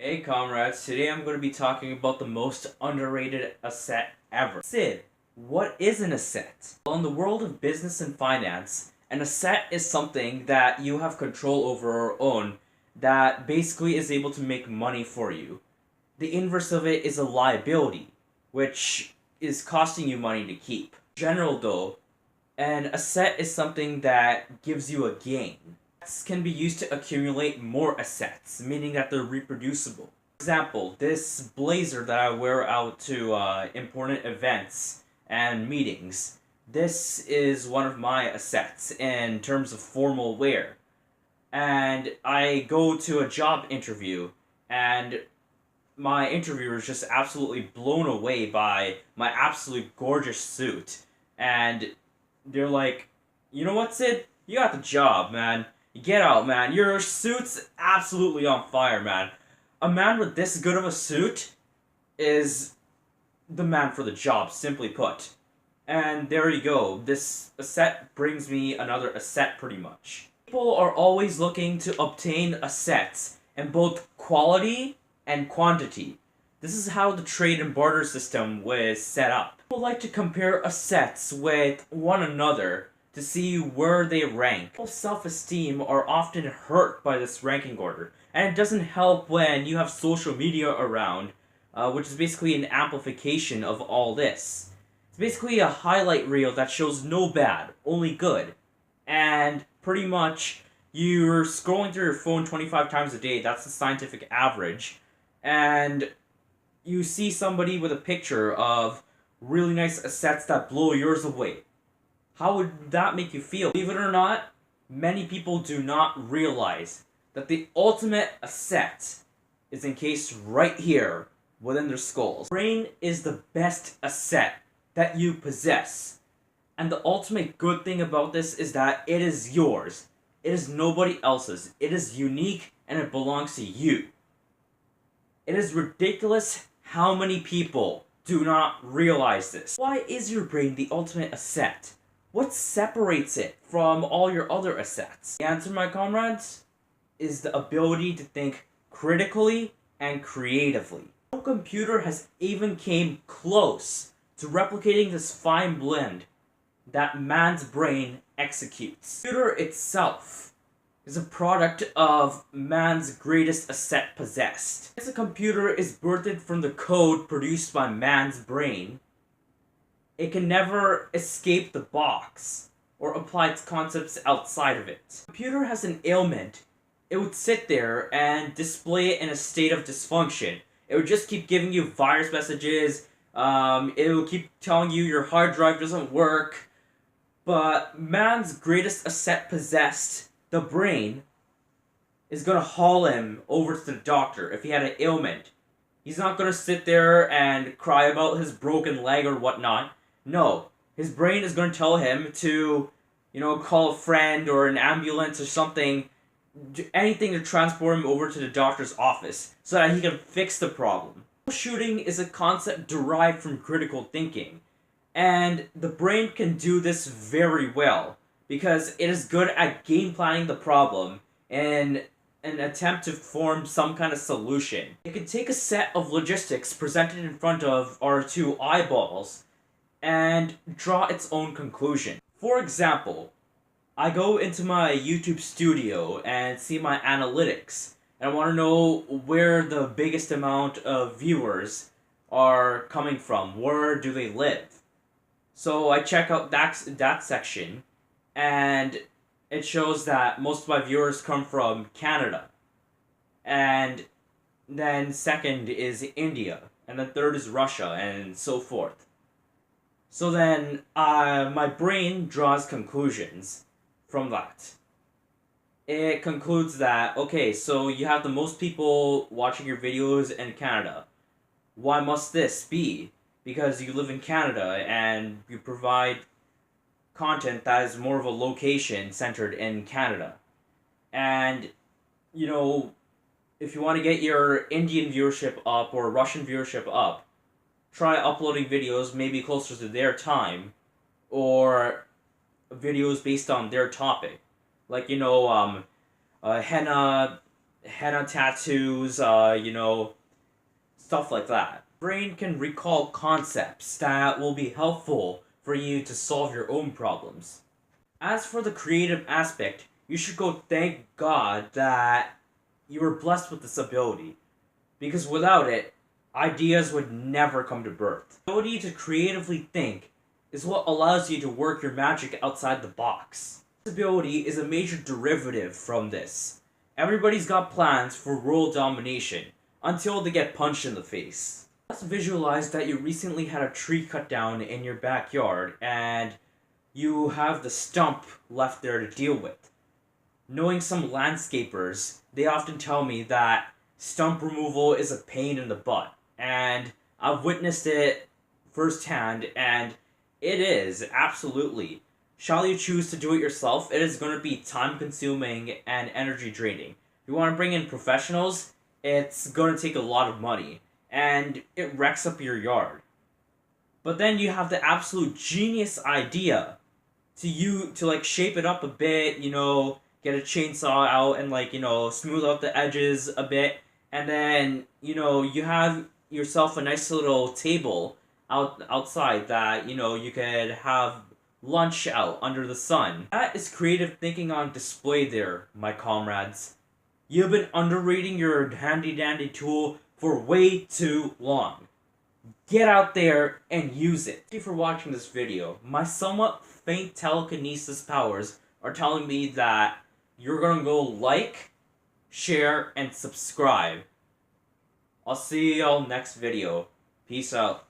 Hey comrades, today I'm going to be talking about the most underrated asset ever. Sid, what is an asset? Well, in the world of business and finance, an asset is something that you have control over or own that basically is able to make money for you. The inverse of it is a liability, which is costing you money to keep. In general though, an asset is something that gives you a gain. Assets can be used to accumulate more assets, meaning that they're reproducible. For example, this blazer that I wear out to important events and meetings, this is one of my assets in terms of formal wear. And I go to a job interview, and my interviewer is just absolutely blown away by my absolutely gorgeous suit. And they're like, you know what, Sid? You got the job, man. Get out, man. Your suit's absolutely on fire, man. A man with this good of a suit is the man for the job, simply put. And there you go. This asset brings me another asset, pretty much. People are always looking to obtain assets in both quality and quantity. This is how the trade and barter system was set up. People like to compare assets with one another to see where they rank. People's self-esteem are often hurt by this ranking order, and it doesn't help when you have social media around, which is basically an amplification of all this. It's basically a highlight reel that shows no bad, only good. And pretty much, you're scrolling through your phone 25 times a day, that's the scientific average, and you see somebody with a picture of really nice assets that blow yours away. How would that make you feel? Believe it or not, many people do not realize that the ultimate asset is encased right here within their skulls. Brain is the best asset that you possess. And the ultimate good thing about this is that it is yours. It is nobody else's. It is unique and it belongs to you. It is ridiculous how many people do not realize this. Why is your brain the ultimate asset? What separates it from all your other assets? The answer, my comrades, is the ability to think critically and creatively. No computer has even came close to replicating this fine blend that man's brain executes. The computer itself is a product of man's greatest asset possessed. As a computer is birthed from the code produced by man's brain, it can never escape the box or apply its concepts outside of it. If a computer has an ailment, it would sit there and display it in a state of dysfunction. It would just keep giving you virus messages, it will keep telling you your hard drive doesn't work. But man's greatest asset possessed, the brain, is gonna haul him over to the doctor if he had an ailment. He's not gonna sit there and cry about his broken leg or whatnot. No, his brain is going to tell him to, call a friend or an ambulance or something, anything to transport him over to the doctor's office so that he can fix the problem. Troubleshooting is a concept derived from critical thinking, and the brain can do this very well because it is good at game planning the problem in an attempt to form some kind of solution. It can take a set of logistics presented in front of our two eyeballs and draw its own conclusion. For example, I go into my YouTube studio and see my analytics, and I want to know where the biggest amount of viewers are coming from. Where do they live? So I check out that section, and it shows that most of my viewers come from Canada. And then second is India, and then third is Russia, and so forth. So then, my brain draws conclusions from that. It concludes that, okay, so you have the most people watching your videos in Canada. Why must this be? Because you live in Canada and you provide content that is more of a location centered in Canada. And, if you want to get your Indian viewership up or Russian viewership up, try uploading videos maybe closer to their time, or videos based on their topic. Like, henna henna tattoos, stuff like that. Brain can recall concepts that will be helpful for you to solve your own problems. As for the creative aspect, you should go thank God that you were blessed with this ability. Because without it, ideas would never come to birth. The ability to creatively think is what allows you to work your magic outside the box. This ability is a major derivative from this. Everybody's got plans for world domination until they get punched in the face. Let's visualize that you recently had a tree cut down in your backyard and you have the stump left there to deal with. Knowing some landscapers, they often tell me that stump removal is a pain in the butt, and I've witnessed it firsthand, and it is, absolutely. Shall you choose to do it yourself, it is going to be time consuming and energy draining. If you want to bring in professionals, it's going to take a lot of money, and it wrecks up your yard. But then you have the absolute genius idea to shape it up a bit, get a chainsaw out and smooth out the edges a bit, and then you have yourself a nice little table outside that you could have lunch out under the sun. That is creative thinking on display there, my comrades. You've been underrating your handy dandy tool for way too long. Get out there and use it. Thank you for watching this video. My somewhat faint telekinesis powers are telling me that you're gonna go like, share, and subscribe. I'll see y'all next video. Peace out.